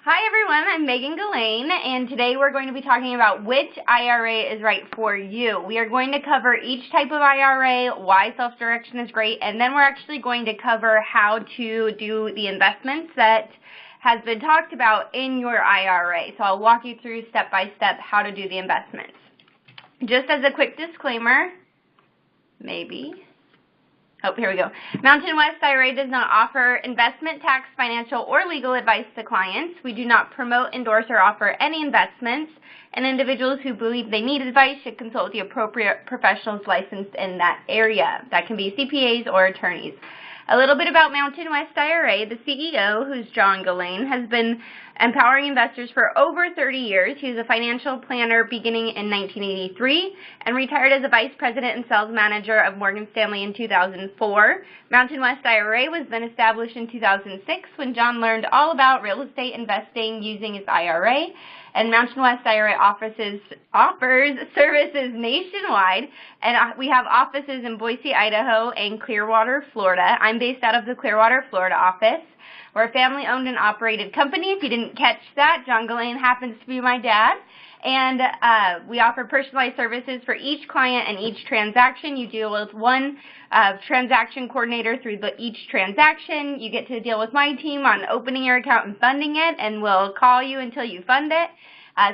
Hi everyone, I'm Galane, and today we're going to be talking about which IRA is right for you. We are going to cover each type of IRA, why self-direction is great, and then we're actually going to cover how to do the investments that has been talked about in your IRA. So I'll walk you through step by step how to do the investments. Just as a quick disclaimer, here we go. Mountain West IRA does not offer investment, tax, financial, or legal advice to clients. We do not promote, endorse, or offer any investments, and individuals who believe they need advice should consult the appropriate professionals licensed in that area. That can be CPAs or attorneys. A little bit about Mountain West IRA. The CEO, who's John Galane, has been empowering investors for over 30 years. He was a financial planner beginning in 1983 and retired as a vice president and sales manager of Morgan Stanley in 2004. Mountain West IRA was then established in 2006 when John learned all about real estate investing using his IRA. And Mountain West IRA offers services nationwide, and we have offices in Boise, Idaho, and Clearwater, Florida. I'm based out of the Clearwater, Florida office. We're a family-owned and operated company. If you didn't catch that, John Galane happens to be my dad. And we offer personalized services for each client and each transaction. You deal with one transaction coordinator through each transaction. You get to deal with my team on opening your account and funding it, and we'll call you until you fund it.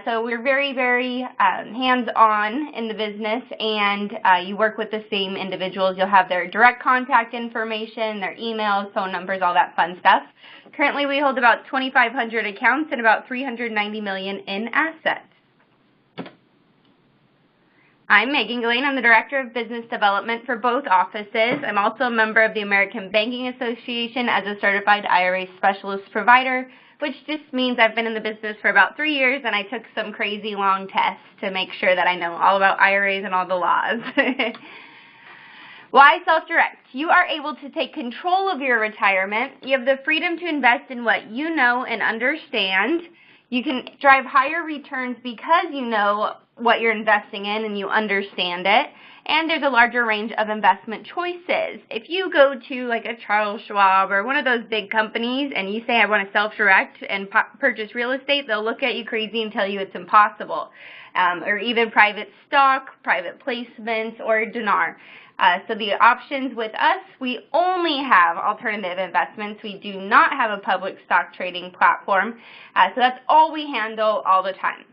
So we're very, very hands-on in the business, and you work with the same individuals. You'll have their direct contact information, their emails, phone numbers, all that fun stuff. Currently, we hold about 2,500 accounts and about $390 million in assets. I'm Galane. I'm the Director of Business Development for both offices. I'm also a member of the American Banking Association as a certified IRA specialist provider, which just means I've been in the business for about 3 years, and I took some crazy long tests to make sure that I know all about IRAs and all the laws. Why self-direct? You are able to take control of your retirement. You have the freedom to invest in what you know and understand. You can drive higher returns because you know what you're investing in and you understand it. And there's a larger range of investment choices. If you go to like a Charles Schwab or one of those big companies and you say, I want to self-direct and purchase real estate, they'll look at you crazy and tell you it's impossible. Or even private stock, private placements, or dinar. So the options with us, we only have alternative investments. We do not have a public stock trading platform. So that's all we handle all the time.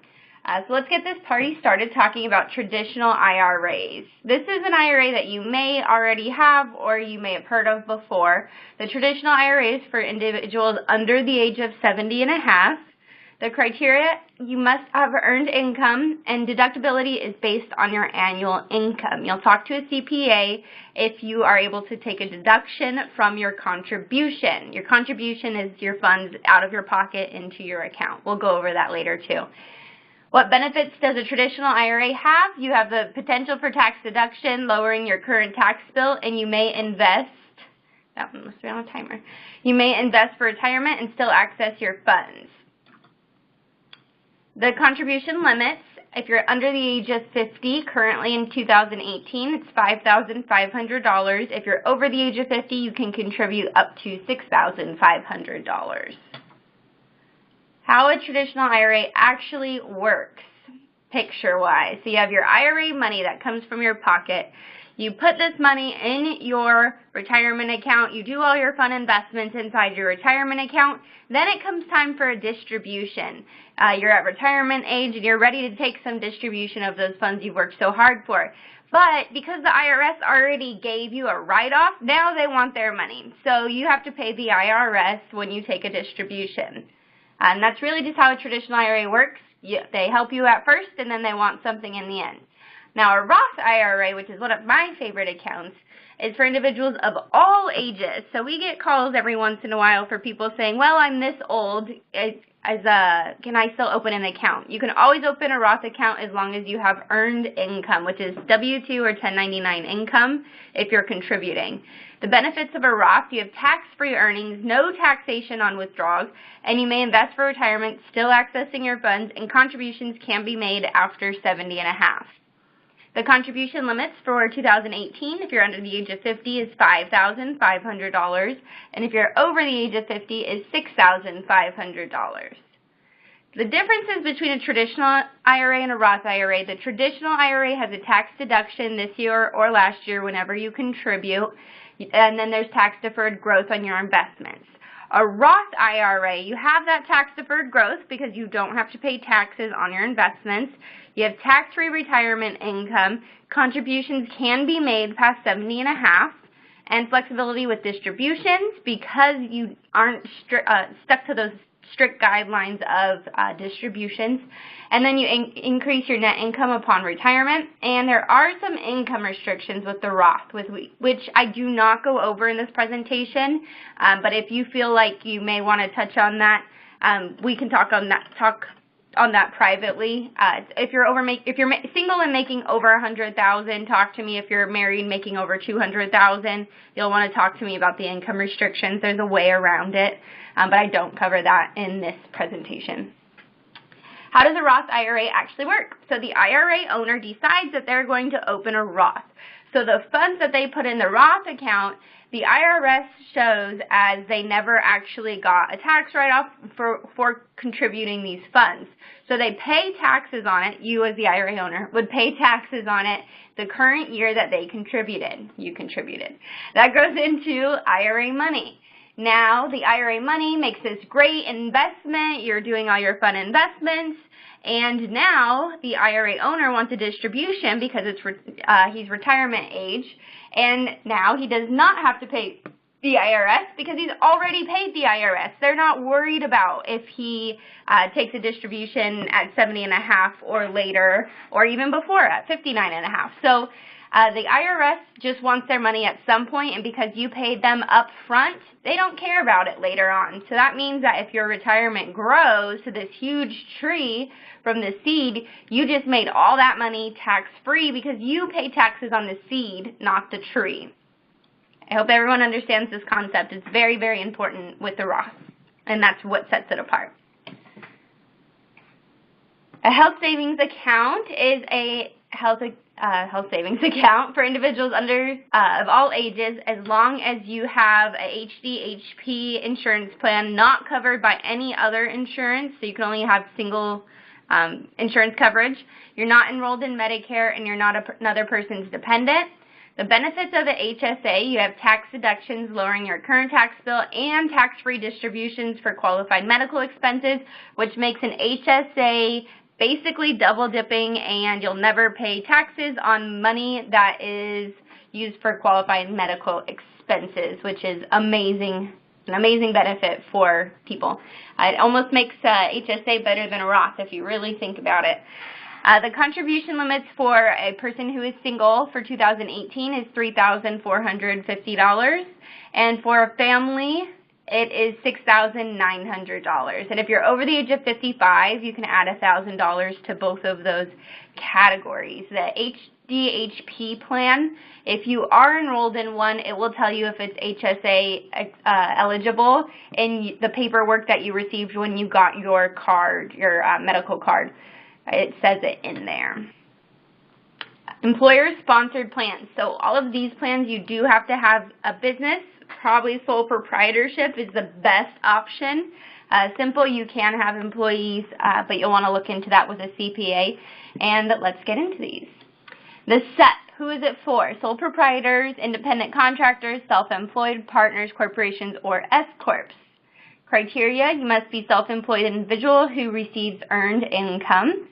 So let's get this party started talking about traditional IRAs. This is an IRA that you may already have or you may have heard of before. The traditional IRA is for individuals under the age of 70 and a half. The criteria, you must have earned income, and deductibility is based on your annual income. You'll talk to a CPA if you are able to take a deduction from your contribution. Your contribution is your funds out of your pocket into your account. We'll go over that later too. What benefits does a traditional IRA have? You have the potential for tax deduction, lowering your current tax bill, and you may invest. That one must be on a timer. You may invest for retirement and still access your funds. The contribution limits, if you're under the age of 50, currently in 2018, it's $5,500. If you're over the age of 50, you can contribute up to $6,500. How a traditional IRA actually works, picture-wise. So you have your IRA money that comes from your pocket. You put this money in your retirement account. You do all your fun investments inside your retirement account. Then it comes time for a distribution. You're at retirement age and you're ready to take some distribution of those funds you've worked so hard for. But because the IRS already gave you a write-off, now they want their money. So you have to pay the IRS when you take a distribution. And that's really just how a traditional IRA works. They help you at first and then they want something in the end. Now, a Roth IRA, which is one of my favorite accounts, is for individuals of all ages. So we get calls every once in a while for people saying, well, I'm this old, can I still open an account? You can always open a Roth account as long as you have earned income, which is W-2 or 1099 income if you're contributing. The benefits of a Roth, you have tax-free earnings, no taxation on withdrawals, and you may invest for retirement, still accessing your funds, and contributions can be made after 70 and a half. The contribution limits for 2018, if you're under the age of 50, is $5,500, and if you're over the age of 50, is $6,500. The differences between a traditional IRA and a Roth IRA: the traditional IRA has a tax deduction this year or last year whenever you contribute, and then there's tax-deferred growth on your investments. A Roth IRA, you have that tax-deferred growth because you don't have to pay taxes on your investments. You have tax-free retirement income. Contributions can be made past 70 and a half, and flexibility with distributions because you aren't stuck to those strict guidelines of distributions. And then you increase your net income upon retirement. And there are some income restrictions with the Roth, which I do not go over in this presentation. But if you feel like you may want to touch on that, we can talk on that privately. If you're single and making over $100,000, talk to me. If you're married making over $200,000, you'll want to talk to me about the income restrictions. There's a way around it, but I don't cover that in this presentation. How does a Roth IRA actually work? So the IRA owner decides that they're going to open a Roth. So the funds that they put in the Roth account, the IRS shows as they never actually got a tax write-off for contributing these funds. So they pay taxes on it. You, as the IRA owner, would pay taxes on it the current year that they contributed. You contributed. That goes into IRA money. Now the IRA money makes this great investment. You're doing all your fun investments. And now the IRA owner wants a distribution because he's retirement age, and now he does not have to pay the IRS because he's already paid the IRS. They're not worried about if he takes a distribution at 70 and a half or later, or even before at 59 and a half. So the IRS just wants their money at some point, and because you paid them up front, they don't care about it later on. So that means that if your retirement grows to this huge tree from the seed, you just made all that money tax-free because you pay taxes on the seed, not the tree. I hope everyone understands this concept. It's very, very important with the Roth, and that's what sets it apart. A health savings account is a health savings account for individuals of all ages, as long as you have a HDHP insurance plan not covered by any other insurance, so you can only have single insurance coverage. You're not enrolled in Medicare, and you're not another person's dependent. The benefits of the HSA: you have tax deductions lowering your current tax bill and tax-free distributions for qualified medical expenses, which makes an HSA basically double dipping, and you'll never pay taxes on money that is used for qualified medical expenses, which is amazing, an amazing benefit for people. It almost makes HSA better than a Roth if you really think about it. The contribution limits for a person who is single for 2018 is $3,450, and for a family it is $6,900. And if you're over the age of 55, you can add $1,000 to both of those categories. The HDHP plan, if you are enrolled in one, it will tell you if it's HSA eligible in the paperwork that you received when you got your card, your medical card. It says it in there. Employer-sponsored plans. So all of these plans, you do have to have a business. Probably sole proprietorship is the best option. Simple, you can have employees, but you'll want to look into that with a CPA. And let's get into these. The SEP, who is it for? Sole proprietors, independent contractors, self-employed, partners, corporations, or S-corps. Criteria: you must be self-employed individual who receives earned income.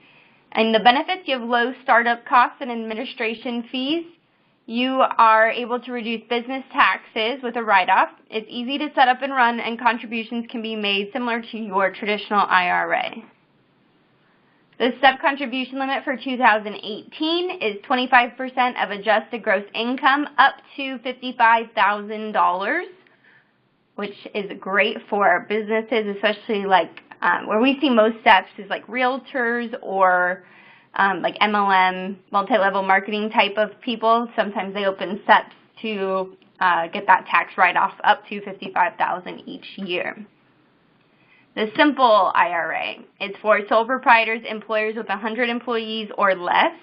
And the benefits: you have low startup costs and administration fees. You are able to reduce business taxes with a write-off. It's easy to set up and run, and contributions can be made similar to your traditional IRA. The SEP contribution limit for 2018 is 25% of adjusted gross income up to $55,000, which is great for businesses, especially like where we see most SEPs is like realtors or like MLM, multi-level marketing type of people. Sometimes they open SEPs to get that tax write-off up to $55,000 each year. The simple IRA is for sole proprietors, employers with 100 employees or less,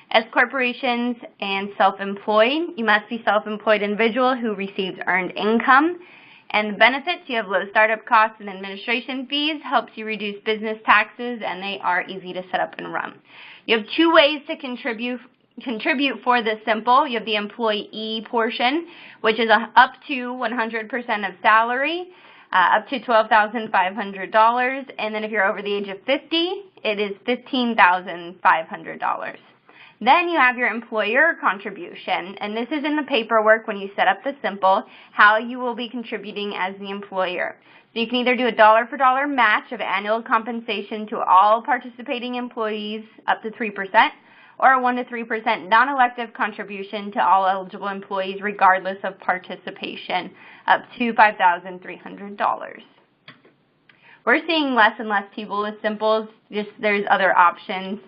S corporations, and self-employed. You must be self-employed individual who receives earned income. And the benefits, you have low startup costs and administration fees, helps you reduce business taxes, and they are easy to set up and run. You have two ways to contribute for the simple. You have the employee portion, which is up to 100% of salary, up to $12,500, and then if you're over the age of 50, it is $15,500. Then you have your employer contribution, and this is in the paperwork when you set up the simple, how you will be contributing as the employer. So you can either do a dollar-for-dollar match of annual compensation to all participating employees up to 3%, or a 1 to 3% non-elective contribution to all eligible employees regardless of participation, up to $5,300. We're seeing less and less people with simples. Just there's other options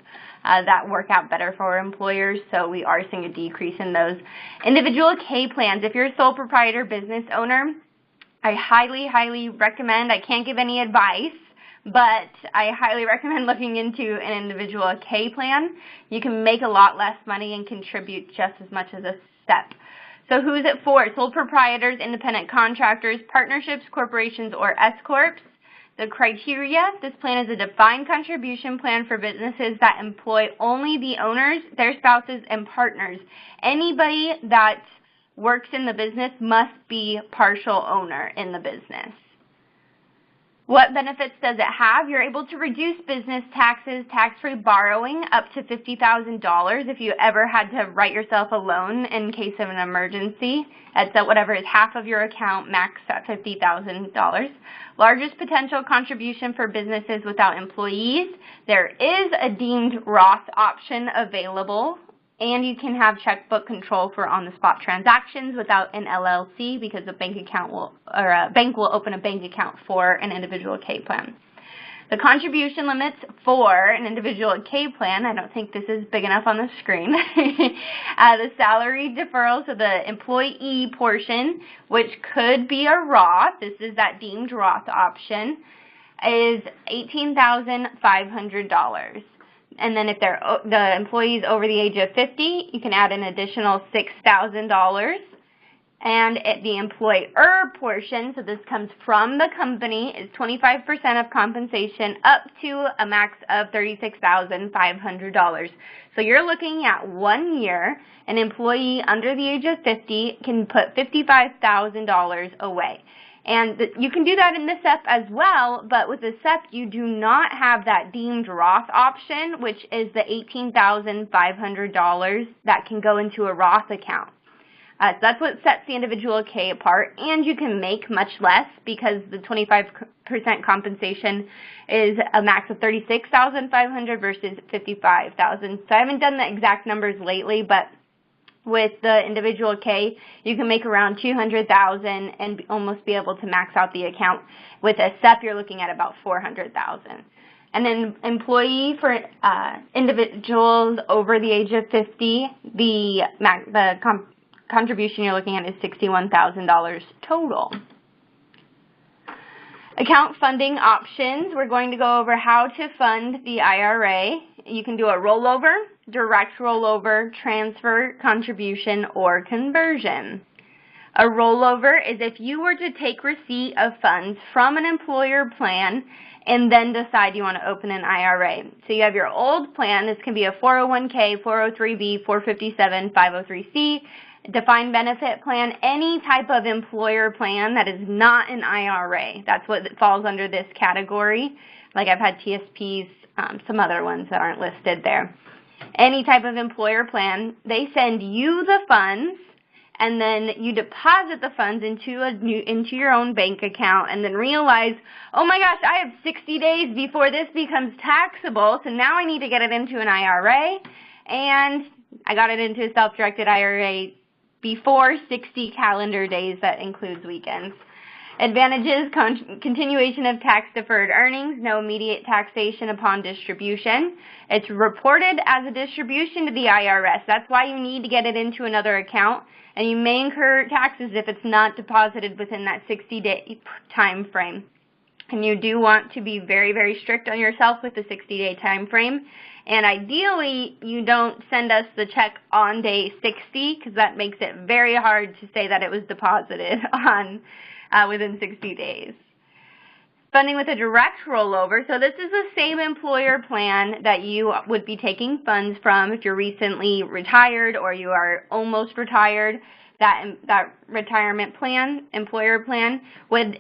that work out better for employers, so we are seeing a decrease in those. Individual K plans. If you're a sole proprietor business owner, I highly, highly recommend, I can't give any advice, but I highly recommend looking into an individual K plan. You can make a lot less money and contribute just as much as a SEP. So who's it for? Sole proprietors, independent contractors, partnerships, corporations, or S-corps. The criteria, this plan is a defined contribution plan for businesses that employ only the owners, their spouses, and partners. Anybody that works in the business must be partial owner in the business. What benefits does it have? You're able to reduce business taxes, tax-free borrowing up to $50,000 if you ever had to write yourself a loan in case of an emergency. That's at whatever is half of your account, max at $50,000. Largest potential contribution for businesses without employees. There is a deemed Roth option available, and you can have checkbook control for on-the-spot transactions without an LLC because a bank will open a bank account for an individual K plan. The contribution limits for an individual K plan, I don't think this is big enough on the screen. The salary deferral, so the employee portion, which could be a Roth, this is that deemed Roth option, is $18,500. And then if the employee is over the age of 50, you can add an additional $6,000. And the employer portion, so this comes from the company, is 25% of compensation up to a max of $36,500. So you're looking at 1 year, an employee under the age of 50 can put $55,000 away. And you can do that in the SEP as well, but with the SEP, you do not have that deemed Roth option, which is the $18,500 that can go into a Roth account. So that's what sets the individual K apart, and you can make much less because the 25% compensation is a max of $36,500 versus $55,000. So I haven't done the exact numbers lately, but with the individual K, you can make around $200,000 and almost be able to max out the account. With a SEP, you're looking at about $400,000. And then employee for individuals over the age of 50, the contribution you're looking at is $61,000 total. Account funding options. We're going to go over how to fund the IRA. You can do a rollover, direct rollover, transfer, contribution, or conversion. A rollover is if you were to take receipt of funds from an employer plan and then decide you want to open an IRA. So you have your old plan. This can be a 401k, 403b, 457, 503c, defined benefit plan, any type of employer plan that is not an IRA. That's what falls under this category. Like I've had TSPs, some other ones that aren't listed there. Any type of employer plan, they send you the funds, and then you deposit the funds into your own bank account, and then realize, oh my gosh, I have 60 days before this becomes taxable, so now I need to get it into an IRA, and I got it into a self-directed IRA before 60 calendar days. That includes weekends. Advantages, continuation of tax-deferred earnings, no immediate taxation upon distribution. It's reported as a distribution to the IRS. That's why you need to get it into another account, and you may incur taxes if it's not deposited within that 60-day time frame. And you do want to be very, very strict on yourself with the 60-day time frame. And ideally, you don't send us the check on day 60 because that makes it very hard to say that it was deposited on within 60 days. Funding with a direct rollover. So this is the same employer plan that you would be taking funds from if you're recently retired or you are almost retired. That retirement plan, employer plan, would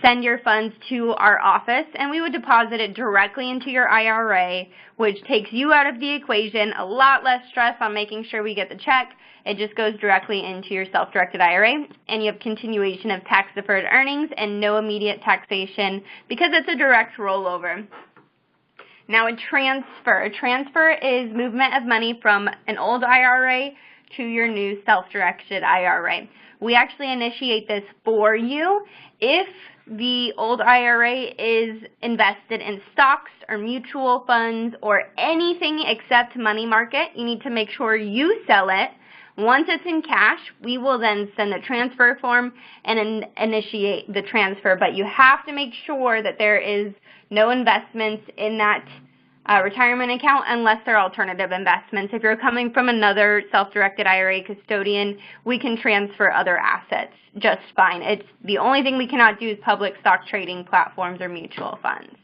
send your funds to our office, and we would deposit it directly into your IRA, which takes you out of the equation, a lot less stress on making sure we get the check. It just goes directly into your self-directed IRA, and you have continuation of tax-deferred earnings and no immediate taxation because it's a direct rollover. Now, a transfer. A transfer is movement of money from an old IRA to your new self-directed IRA. We actually initiate this for you. If the old IRA is invested in stocks or mutual funds or anything except money market, you need to make sure you sell it. Once it's in cash, we will then send the transfer form and initiate the transfer. But you have to make sure that there is no investments in that retirement account unless they're alternative investments. If you're coming from another self-directed IRA custodian, we can transfer other assets just fine. It's the only thing we cannot do is public stock trading platforms or mutual funds.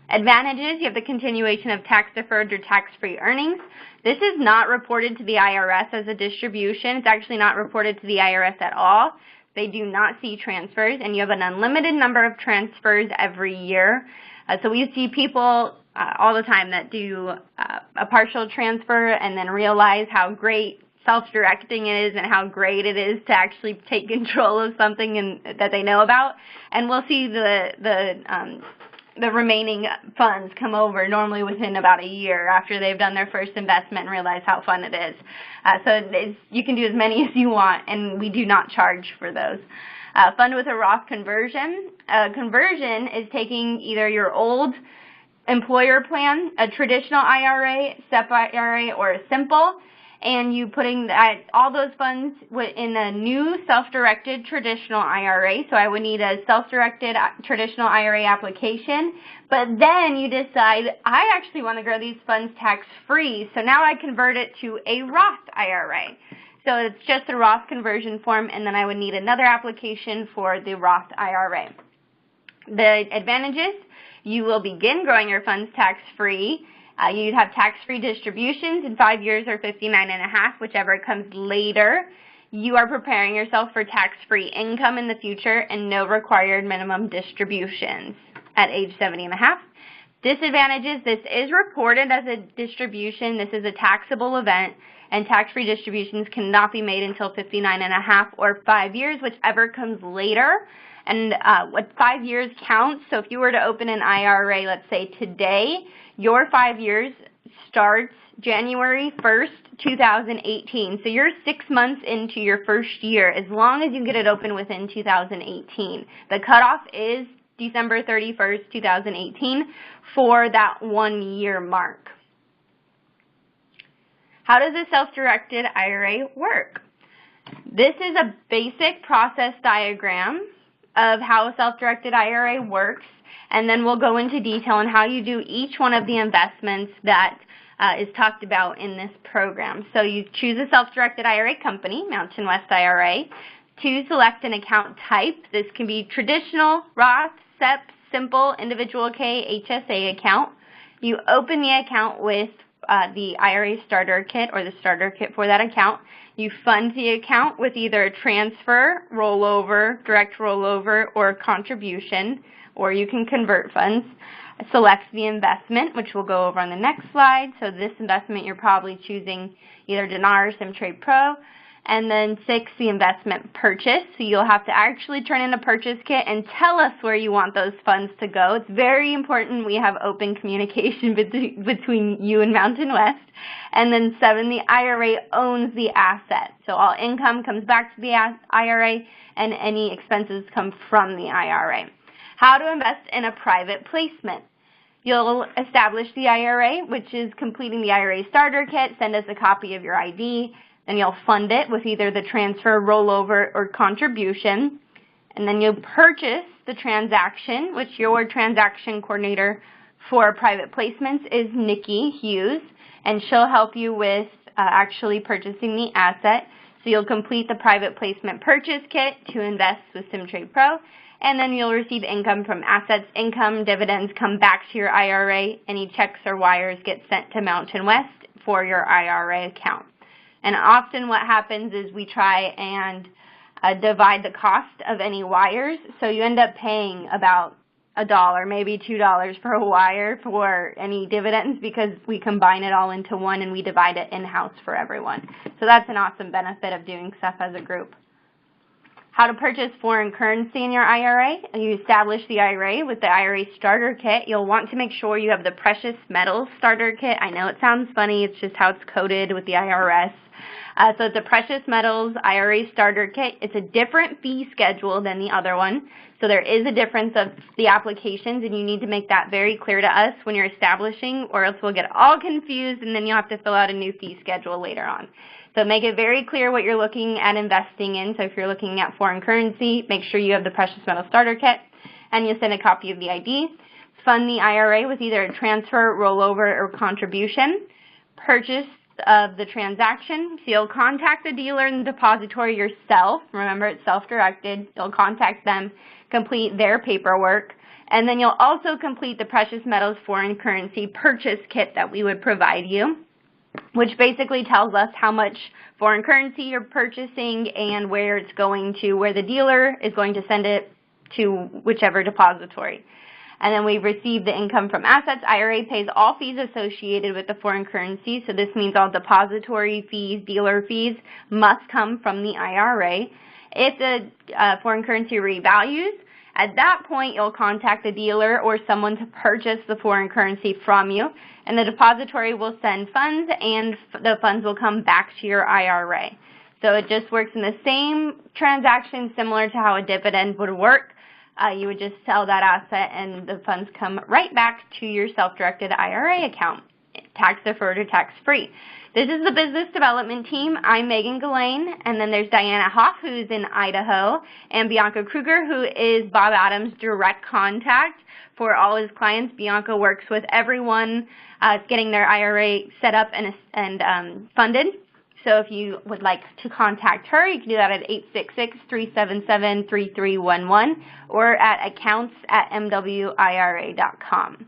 Advantages, you have the continuation of tax-deferred or tax-free earnings. This is not reported to the IRS as a distribution. It's actually not reported to the IRS at all. They do not see transfers, and you have an unlimited number of transfers every year. So we see people all the time that do a partial transfer and then realize how great self-directing is and how great it is to actually take control of something that they know about. And we'll see the remaining funds come over normally within about a year after they've done their first investment and realize how fun it is. So you can do as many as you want, and we do not charge for those. Fund with a Roth conversion. Conversion is taking either your old employer plan, a traditional IRA, SEP IRA, or a simple, and you putting all those funds in a new self-directed traditional IRA. So I would need a self-directed traditional IRA application, but then you decide, I actually want to grow these funds tax-free, so now I convert it to a Roth IRA. So it's just a Roth conversion form, and then I would need another application for the Roth IRA. The advantages, you will begin growing your funds tax-free. You'd have tax-free distributions in 5 years or 59.5, whichever comes later. You are preparing yourself for tax-free income in the future and no required minimum distributions at age 70.5. Disadvantages, this is reported as a distribution. This is a taxable event, and tax-free distributions cannot be made until 59.5 or 5 years, whichever comes later. And what 5 years counts, so if you were to open an IRA, let's say today, your 5 years starts January 1st, 2018. So you're 6 months into your first year, as long as you get it open within 2018. The cutoff is December 31st, 2018 for that 1 year mark. How does a self-directed IRA work? This is a basic process diagram of how a self-directed IRA works, and then we'll go into detail on how you do each one of the investments that is talked about in this program. So you choose a self-directed IRA company, Mountain West IRA, to select an account type. This can be traditional, Roth, SEP, simple, individual K, HSA account. You open the account with the IRA starter kit or the starter kit for that account. You fund the account with either a transfer, rollover, direct rollover, or contribution, or you can convert funds. Select the investment, which we'll go over on the next slide. So this investment, you're probably choosing either Dinar or SimTrade Pro. And then 6, the investment purchase. So you'll have to actually turn in a purchase kit and tell us where you want those funds to go. It's very important we have open communication between you and Mountain West. And then 7, the IRA owns the asset. So all income comes back to the IRA and any expenses come from the IRA. How to invest in a private placement. You'll establish the IRA, which is completing the IRA starter kit. Send us a copy of your ID. Then you'll fund it with either the transfer, rollover, or contribution. And then you'll purchase the transaction, which your transaction coordinator for private placements is Nikki Hughes, and she'll help you with actually purchasing the asset. So you'll complete the private placement purchase kit to invest with SimTrade Pro, and then you'll receive income from assets. Income, dividends come back to your IRA. Any checks or wires get sent to Mountain West for your IRA account. And often what happens is we try and divide the cost of any wires, so you end up paying about $1, maybe $2 per wire for any dividends because we combine it all into one and we divide it in-house for everyone. So that's an awesome benefit of doing stuff as a group. How to purchase foreign currency in your IRA. You establish the IRA with the IRA starter kit. You'll want to make sure you have the precious metals starter kit. I know it sounds funny, it's just how it's coded with the IRS. So it's a precious metals IRA starter kit. It's a different fee schedule than the other one. So there is a difference of the applications, and you need to make that very clear to us when you're establishing, or else we'll get all confused and then you'll have to fill out a new fee schedule later on. So make it very clear what you're looking at investing in. So if you're looking at foreign currency, make sure you have the precious metal starter kit, and you'll send a copy of the ID. Fund the IRA with either a transfer, rollover, or contribution. Purchase of the transaction. So you'll contact the dealer and the depository yourself. Remember, it's self-directed. You'll contact them, complete their paperwork, and then you'll also complete the precious metals foreign currency purchase kit that we would provide you, which basically tells us how much foreign currency you're purchasing and where it's going to, where the dealer is going to send it to whichever depository. And then we receive the income from assets. IRA pays all fees associated with the foreign currency, so this means all depository fees, dealer fees must come from the IRA. If the foreign currency revalues, at that point you'll contact the dealer or someone to purchase the foreign currency from you, and the depository will send funds, and the funds will come back to your IRA. So it just works in the same transaction, similar to how a dividend would work. You would just sell that asset and the funds come right back to your self-directed IRA account, tax-deferred or tax-free. This is the business development team. I'm Megan Galane, and then there's Diana Hoff, who's in Idaho, and Bianca Kruger, who is Bob Adams' direct contact for all his clients. Bianca works with everyone getting their IRA set up and funded. So if you would like to contact her, you can do that at 866-377-3311 or at accounts@MWIRA.com.